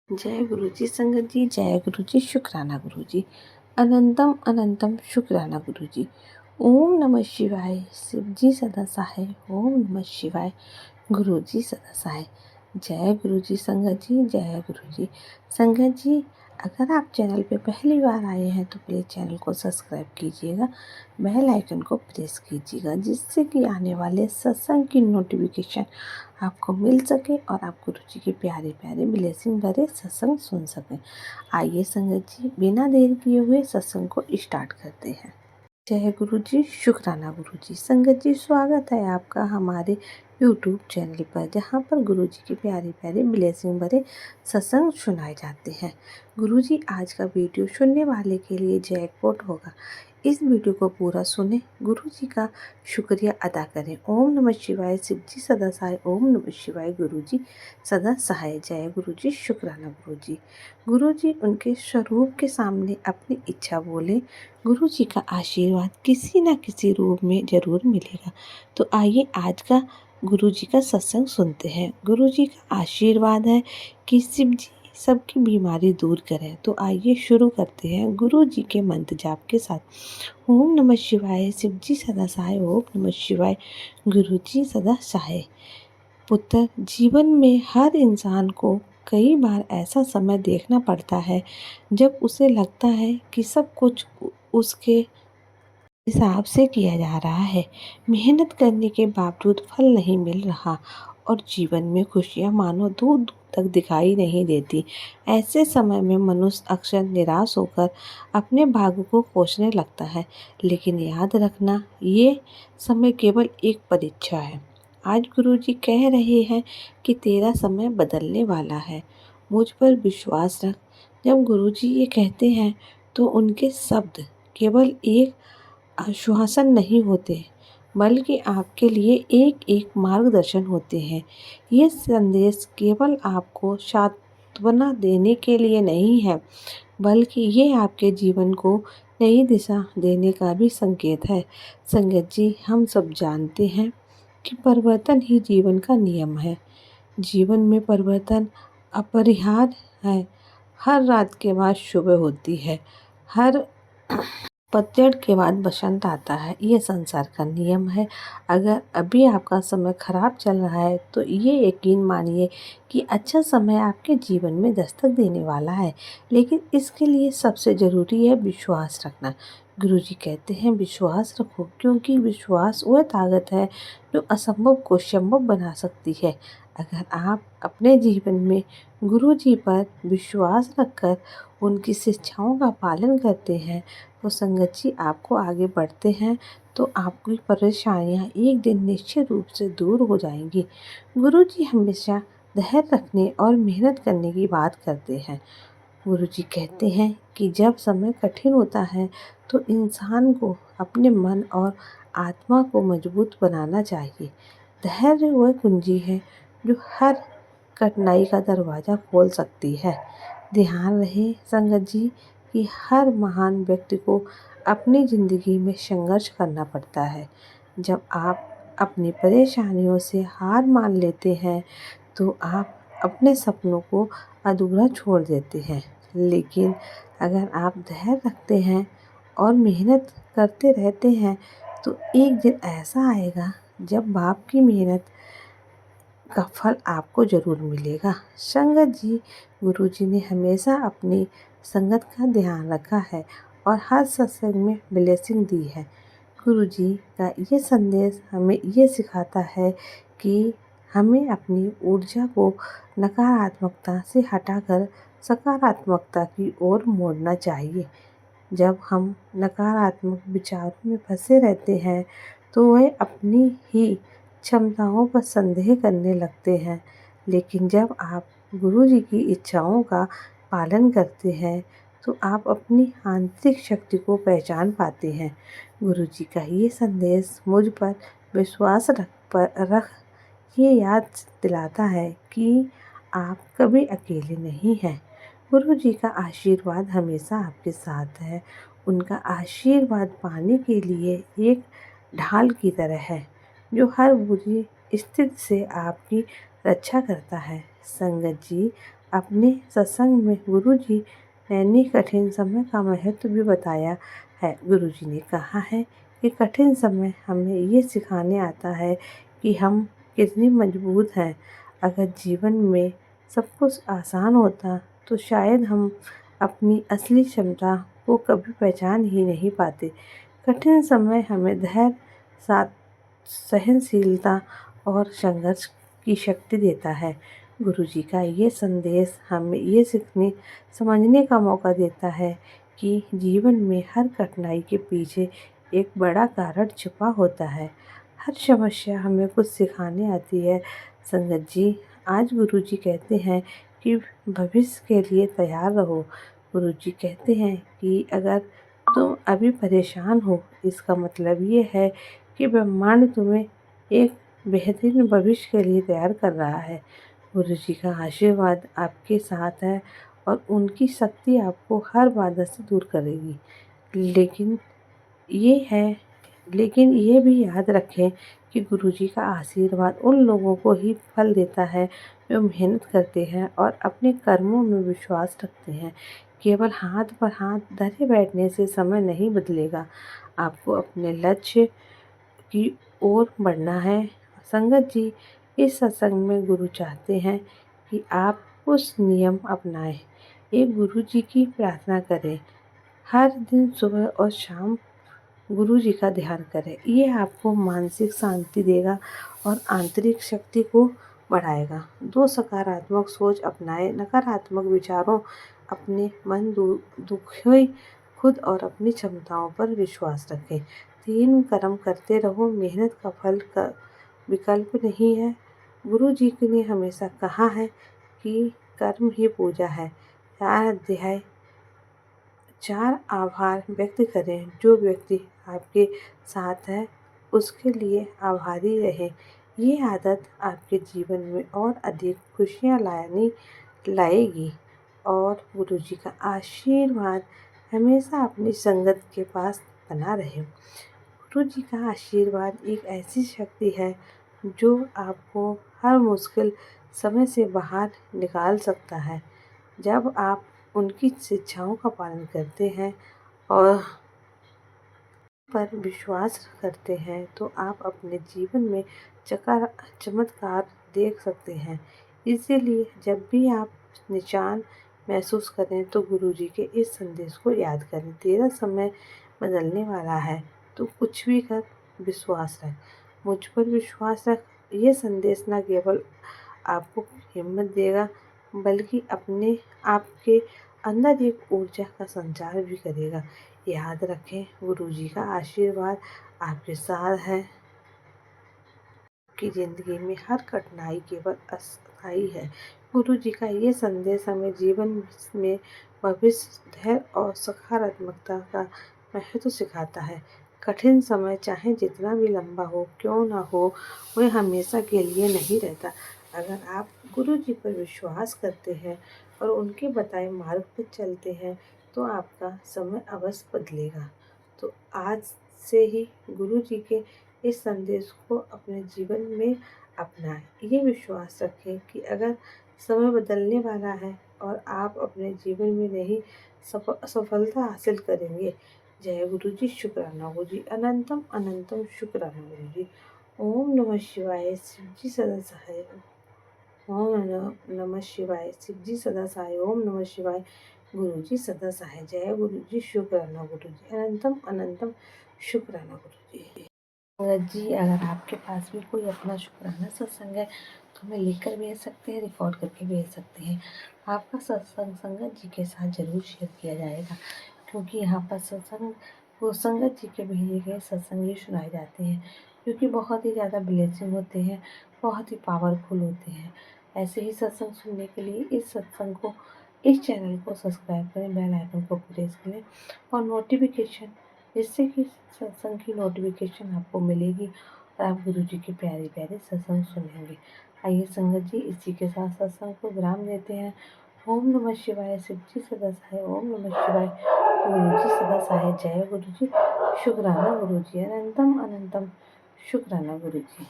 जय गुरु जी संगत जी, जय गुरु जी, शुक्राना गुरु जी, अनंतम अनंतम शुक्राना गुरु जी। ओम नमः शिवाय, शिव जी सदा सहाय। ओम नमः शिवाय, गुरु जी सदा सहाय। जय गुरु जी संगत जी, जय गुरु जी संगत जी। अगर आप चैनल पे पहली बार आए हैं तो प्लीज़ चैनल को सब्सक्राइब कीजिएगा, बेल आइकन को प्रेस कीजिएगा, जिससे कि आने वाले सत्संग की नोटिफिकेशन आपको मिल सके और आप गुरु जी के प्यारे प्यारे ब्लेसिंग भरे सत्संग सुन सकें। आइए संगत जी, बिना देर किए हुए सत्संग को स्टार्ट करते हैं। जय गुरु जी, शुक्राना गुरु जी। संगत जी, स्वागत है आपका हमारे यूट्यूब चैनल पर, जहाँ पर गुरु जी के प्यारे प्यारे ब्लेसिंग भरे सत्संग सुनाए जाते हैं। गुरु जी, आज का वीडियो सुनने वाले के लिए जैकपॉट होगा। इस वीडियो को पूरा सुने, गुरु जी का शुक्रिया अदा करें। ओम नमः शिवाय, शिव जी सदा सहाय। ओम नमः शिवाय, गुरु जी सदा सहाय। जय गुरु जी, शुक्राना गुरु जी। गुरु जी उनके स्वरूप के सामने अपनी इच्छा बोले, गुरु जी का आशीर्वाद किसी न किसी रूप में जरूर मिलेगा। तो आइए आज का गुरु जी का सत्संग सुनते हैं। गुरु जी का आशीर्वाद है कि शिव जी सबकी बीमारी दूर करें। तो आइए शुरू करते हैं गुरु जी के मंत्र जाप के साथ। ओम नमः शिवाय, शिव जी सदा सहाय। ओम नमः शिवाय, गुरु जी सदा सहाय। पुत्र, जीवन में हर इंसान को कई बार ऐसा समय देखना पड़ता है जब उसे लगता है कि सब कुछ उसके हिसाब से किया जा रहा है। मेहनत करने के बावजूद फल नहीं मिल रहा और जीवन में खुशियां मानो दूर दूर तक दिखाई नहीं देती। ऐसे समय में मनुष्य अक्सर निराश होकर अपने भाग्य को कोसने लगता है। लेकिन याद रखना, ये समय केवल एक परीक्षा है। आज गुरुजी कह रहे हैं कि तेरा समय बदलने वाला है। मुझ पर विश्वास रख। जब गुरुजी ये कहते हैं तो उनके शब्द केवल एक आश्वासन नहीं होते, बल्कि आपके लिए एक एक मार्गदर्शन होते हैं। ये संदेश केवल आपको सांत्वना देने के लिए नहीं है, बल्कि ये आपके जीवन को नई दिशा देने का भी संकेत है। संगत जी, हम सब जानते हैं कि परिवर्तन ही जीवन का नियम है। जीवन में परिवर्तन अपरिहार्य है। हर रात के बाद सुबह होती है, हर पतझड़ के बाद बसंत आता है। ये संसार का नियम है। अगर अभी आपका समय खराब चल रहा है तो ये यकीन मानिए कि अच्छा समय आपके जीवन में दस्तक देने वाला है। लेकिन इसके लिए सबसे ज़रूरी है विश्वास रखना। गुरुजी कहते हैं विश्वास रखो, क्योंकि विश्वास वह ताकत है जो असंभव को संभव बना सकती है। अगर आप अपने जीवन में गुरुजी पर विश्वास रखकर उनकी शिक्षाओं का पालन करते हैं तो संगत जी, आपको आगे बढ़ते हैं तो आपकी परेशानियां एक दिन निश्चित रूप से दूर हो जाएंगी। गुरुजी हमेशा धैर्य रखने और मेहनत करने की बात करते हैं। गुरुजी कहते हैं कि जब समय कठिन होता है तो इंसान को अपने मन और आत्मा को मजबूत बनाना चाहिए। धैर्य वह कुंजी है जो हर कठिनाई का दरवाज़ा खोल सकती है। ध्यान रहे संगत जी कि हर महान व्यक्ति को अपनी ज़िंदगी में संघर्ष करना पड़ता है। जब आप अपनी परेशानियों से हार मान लेते हैं तो आप अपने सपनों को अधूरा छोड़ देते हैं। लेकिन अगर आप धैर्य रखते हैं और मेहनत करते रहते हैं तो एक दिन ऐसा आएगा जब आपकी मेहनत का फल आपको ज़रूर मिलेगा। संगत जी, गुरुजी ने हमेशा अपनी संगत का ध्यान रखा है और हर सत्संग में ब्लेसिंग दी है। गुरुजी का ये संदेश हमें ये सिखाता है कि हमें अपनी ऊर्जा को नकारात्मकता से हटाकर सकारात्मकता की ओर मोड़ना चाहिए। जब हम नकारात्मक विचारों में फंसे रहते हैं तो वह अपनी ही क्षमताओं पर संदेह करने लगते हैं। लेकिन जब आप गुरु जी की इच्छाओं का पालन करते हैं तो आप अपनी आंतरिक शक्ति को पहचान पाते हैं। गुरु जी का ये संदेश मुझ पर विश्वास रख ये याद दिलाता है कि आप कभी अकेले नहीं हैं। गुरु जी का आशीर्वाद हमेशा आपके साथ है। उनका आशीर्वाद पाने के लिए एक ढाल की तरह है जो हर बुरी स्थिति से आपकी रक्षा करता है। संगत जी, अपने सत्संग में गुरु जी ने कठिन समय का महत्व भी बताया है। गुरु जी ने कहा है कि कठिन समय हमें ये सिखाने आता है कि हम कितने मजबूत हैं। अगर जीवन में सब कुछ आसान होता तो शायद हम अपनी असली क्षमता को कभी पहचान ही नहीं पाते। कठिन समय हमें धैर्य, साथ सहनशीलता और संघर्ष की शक्ति देता है। गुरु जी का ये संदेश हमें ये सीखने समझने का मौका देता है कि जीवन में हर कठिनाई के पीछे एक बड़ा कारण छुपा होता है। हर समस्या हमें कुछ सिखाने आती है। संगत जी, आज गुरु जी कहते हैं कि भविष्य के लिए तैयार रहो। गुरु जी कहते हैं कि अगर तुम अभी परेशान हो, इसका मतलब ये है कि ब्रह्मांड तुम्हें एक बेहतरीन भविष्य के लिए तैयार कर रहा है। गुरु जी का आशीर्वाद आपके साथ है और उनकी शक्ति आपको हर बाधा से दूर करेगी। लेकिन ये है लेकिन ये भी याद रखें कि गुरु जी का आशीर्वाद उन लोगों को ही फल देता है जो मेहनत करते हैं और अपने कर्मों में विश्वास रखते हैं। केवल हाथ पर हाथ धरे बैठने से समय नहीं बदलेगा। आपको अपने लक्ष्य की ओर बढ़ना है। संगत जी, इस सत्संग में गुरु चाहते हैं कि आप कुछ नियम अपनाएं। एक गुरु जी की प्रार्थना करें। हर दिन सुबह और शाम गुरु जी का ध्यान करें। ये आपको मानसिक शांति देगा और आंतरिक शक्ति को बढ़ाएगा। 2 सकारात्मक सोच अपनाएं। नकारात्मक विचारों अपने मन दुखी खुद और अपनी क्षमताओं पर विश्वास रखें। 3 कर्म करते रहो। मेहनत का फल का विकल्प नहीं है। गुरु जी ने हमेशा कहा है कि कर्म ही पूजा है। 4 आभार व्यक्त करें। जो व्यक्ति आपके साथ है उसके लिए आभारी रहें। ये आदत आपके जीवन में और अधिक खुशियाँ लाएगी और गुरु जी का आशीर्वाद हमेशा अपनी संगत के पास बना रहे। गुरु जी का आशीर्वाद एक ऐसी शक्ति है जो आपको हर मुश्किल समय से बाहर निकाल सकता है। जब आप उनकी शिक्षाओं का पालन करते हैं और पर विश्वास करते हैं तो आप अपने जीवन में चमत्कार देख सकते हैं। इसीलिए जब भी आप निचान महसूस करें तो गुरु जी के इस संदेश को याद करें। तेरा समय बदलने वाला है, तो कुछ भी कर, विश्वास रख, मुझ पर विश्वास रख। ये संदेश न केवल आपको हिम्मत देगा बल्कि अपने आपके अंदर एक ऊर्जा का संचार भी करेगा। याद रखें, गुरु जी का आशीर्वाद आपके साथ है। आपकी ज़िंदगी में हर कठिनाई केवल अस्थायी है। गुरु जी का ये संदेश हमें जीवन में भविष्य, धैर्य और सकारात्मकता का महत्व सिखाता है। कठिन समय चाहे जितना भी लंबा हो क्यों ना हो, वह हमेशा के लिए नहीं रहता। अगर आप गुरु जी पर विश्वास करते हैं और उनके बताए मार्ग पर चलते हैं तो आपका समय अवश्य बदलेगा। तो आज से ही गुरु जी के इस संदेश को अपने जीवन में अपनाएं। ये विश्वास रखें कि अगर समय बदलने वाला है और आप अपने जीवन में नहीं सफलता हासिल करेंगे। जय गुरु जी, शुक्राना गुरु जी, अनंतम अनंतम शुक्राना गुरु जी। ओम नमः शिवाय। शिव जी सदा सहाय। ओम नमः शिवाय। शिव जी सदा सहाय। ओम नमः शिवाय। गुरु जी सदा सहाय। जय गुरु जी, शुक्राना गुरु जी, अनंतम अनंतम शुक्राना गुरु जी। जी, अगर आपके पास भी कोई अपना शुक्राना सत्संग है तो हमें लिखकर भेज सकते हैं, रिकॉर्ड करके भेज सकते हैं। आपका सत्संग संगत जी के साथ ज़रूर शेयर किया जाएगा, क्योंकि यहाँ पर सत्संग वो संगत जी के भेजे गए सत्संग ही सुनाए जाते हैं, क्योंकि बहुत ही ज़्यादा ब्लेसिंग होते हैं, बहुत ही पावरफुल होते हैं। ऐसे ही सत्संग सुनने के लिए इस चैनल को सब्सक्राइब करें, बेल आइकन को प्रेस करें और नोटिफिकेशन, जिससे कि सत्संग की नोटिफिकेशन आपको मिलेगी और आप गुरु जी के प्यारे प्यारे सत्संग सुनेंगे। आइए संगत जी, इसी के साथ सत्संग को विराम देते हैं। ओम नमः शिवाय। शिव जी सदा सहाय। ओम नमः शिवाय। गुरु जी सदा सहाय। जय गुरु जी, शुक्राना गुरु जी, अनंतम अनंतम शुक्राना गुरु जी।